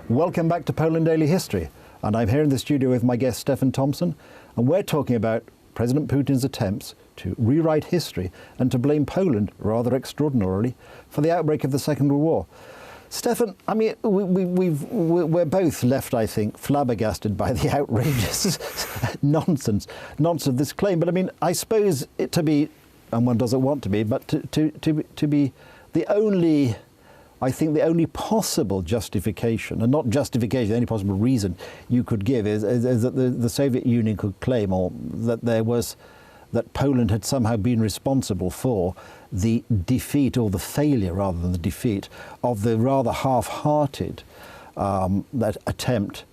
Welcome back to Poland Daily History, and I'm here in the studio with my guest Stefan Tompson, and we're talking about President Putin's attempts to rewrite history and to blame Poland, rather extraordinarily, for the outbreak of the Second World War. Stefan, I mean, we're both left, I think, flabbergasted by the outrageous nonsense of this claim. But I mean, I suppose it to be, and one doesn't want to be, but to be the only, I think the only possible justification, and not justification, the only possible reason you could give is that the Soviet Union could claim, or that Poland had somehow been responsible for the defeat, or the failure rather than the defeat, of the rather half-hearted that attempt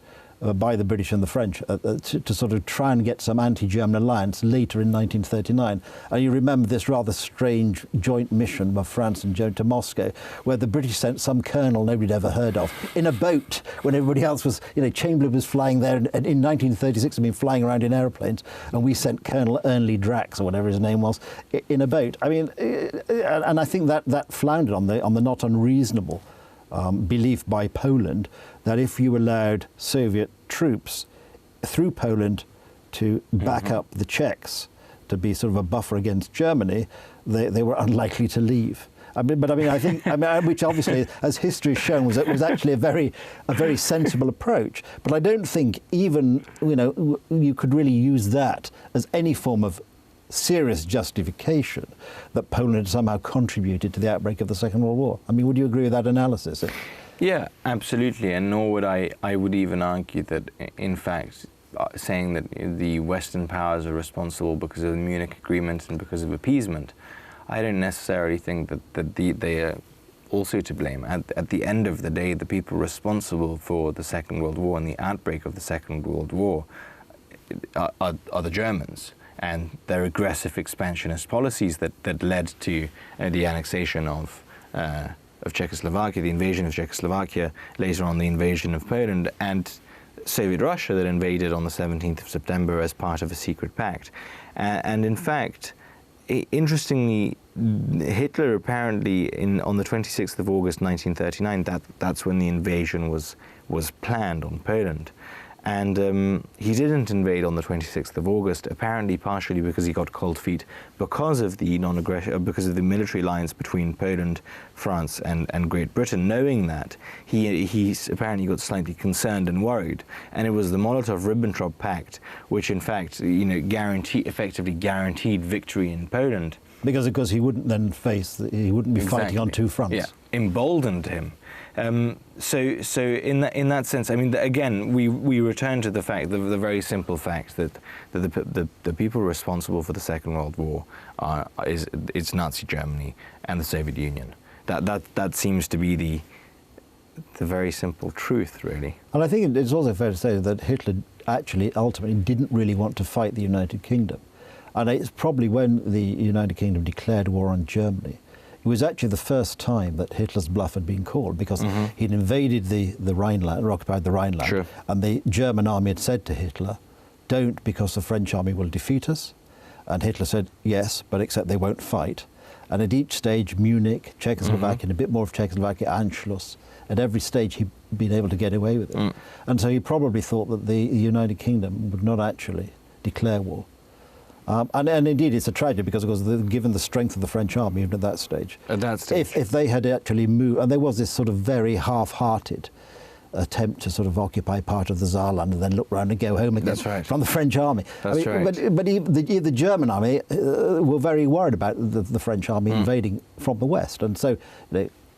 by the British and the French to sort of try and get some anti-German alliance later in 1939. And you remember this rather strange joint mission by France and Germany to Moscow, where the British sent some colonel nobody'd ever heard of in a boat when everybody else was, Chamberlain was flying there, and in 1936 had been flying around in aeroplanes, and we sent Colonel Ernley Drax, or whatever his name was, in a boat. I mean, and I think that floundered on the not unreasonable belief by Poland that if you allowed Soviet troops through Poland to back up the Czechs, to be sort of a buffer against Germany, they were unlikely to leave. I think, which obviously, as history has shown, was actually a very sensible approach. But I don't think even you could really use that as any form of serious justification that Poland somehow contributed to the outbreak of the Second World War. I mean, would you agree with that analysis? Yeah, absolutely. And nor would I would even argue that, in fact, saying that the Western powers are responsible because of the Munich Agreement and because of appeasement, I don't necessarily think that they are also to blame. At the end of the day, the people responsible for the Second World War and the outbreak of the Second World War are the Germans, and their aggressive expansionist policies that led to the annexation of Czechoslovakia, the invasion of Czechoslovakia, later on the invasion of Poland, and Soviet Russia that invaded on the 17th of September as part of a secret pact. And in fact, interestingly, Hitler apparently on the 26th of August 1939, that's when the invasion was planned on Poland. And he didn't invade on the 26th of August, apparently partially because he got cold feet because of the non-aggression, because of the military alliance between Poland, France, and Great Britain. Knowing that, he apparently got slightly concerned and worried. And it was the Molotov-Ribbentrop Pact, which in fact, effectively guaranteed victory in Poland. Because, of course, he wouldn't then he wouldn't be fighting on two fronts. Yeah, emboldened him. So in that sense, I mean, again, we return to the fact, the very simple fact that the people responsible for the Second World War it's Nazi Germany and the Soviet Union. That seems to be the very simple truth, really. And I think it's also fair to say that Hitler actually ultimately didn't really want to fight the United Kingdom. And it's probably when the United Kingdom declared war on Germany, it was actually the first time that Hitler's bluff had been called, because he'd invaded the Rhineland, or occupied the Rhineland, sure. And the German army had said to Hitler, don't, because the French army will defeat us. And Hitler said, yes, but except they won't fight. And at each stage, Munich, Czechoslovakia, and a bit more of Czechoslovakia, Anschluss, at every stage he'd been able to get away with it. And so he probably thought that the United Kingdom would not actually declare war. And indeed, it's a tragedy because, of course, given the strength of the French army even at that stage. At that stage. If they had actually moved, and there was this sort of very half-hearted attempt to sort of occupy part of the Saarland and then look round and go home again. That's right. From the French army. That's right. But the German army were very worried about the French army invading from the west. And so,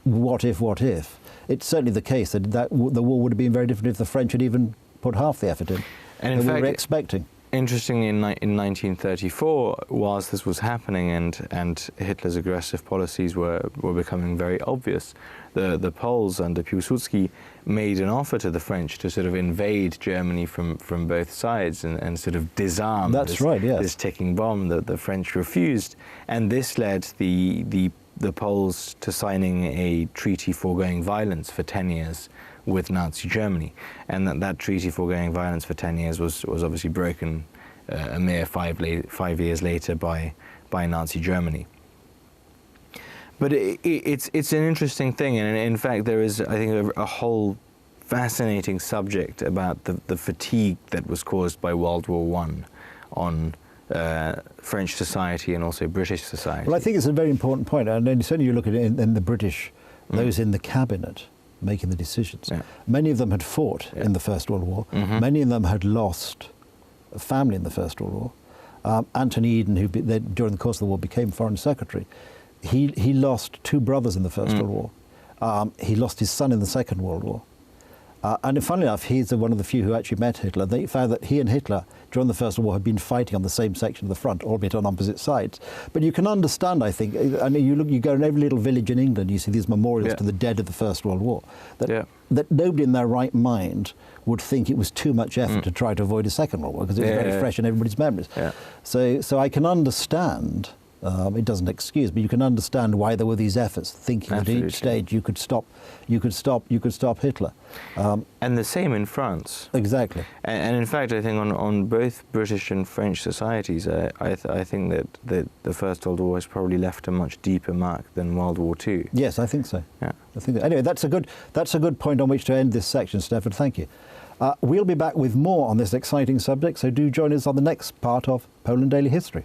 what if? It's certainly the case that the war would have been very different if the French had even put half the effort in. And in fact, we were expecting. Interestingly, in 1934, whilst this was happening and Hitler's aggressive policies were becoming very obvious, the Poles under Piłsudski made an offer to the French to sort of invade Germany from both sides and sort of disarm this ticking bomb. That the French refused, and this led the Poles to signing a treaty foregoing violence for 10 years with Nazi Germany, and that treaty foregoing violence for 10 years was obviously broken a mere 5 years later by Nazi Germany. But it's an interesting thing, and in fact there is, I think, a whole fascinating subject about the fatigue that was caused by World War I on French society and also British society. Well, I think it's a very important point, and then certainly you look at it in the British, those in the cabinet making the decisions. Yeah. Many of them had fought in the First World War. Many of them had lost a family in the First World War. Anthony Eden, who during the course of the war became Foreign Secretary, he lost 2 brothers in the First World War. He lost his son in the Second World War. And funnily enough, he's one of the few who actually met Hitler. They found that he and Hitler, during the First World War, had been fighting on the same section of the front, albeit on opposite sides. But you can understand, I think, I mean, you go in every little village in England, you see these memorials to the dead of the First World War, that nobody in their right mind would think it was too much effort to try to avoid a Second World War, because it was very fresh in everybody's memories. Yeah. So I can understand. It doesn't excuse, but you can understand why there were these efforts, thinking at each stage you could stop Hitler. And the same in France. Exactly. And in fact, I think on both British and French societies, I think that the First World War has probably left a much deeper mark than World War II. Yes, I think so. Yeah. I think anyway, that's a good point on which to end this section, Stefan. Thank you. We'll be back with more on this exciting subject, so do join us on the next part of Poland Daily History.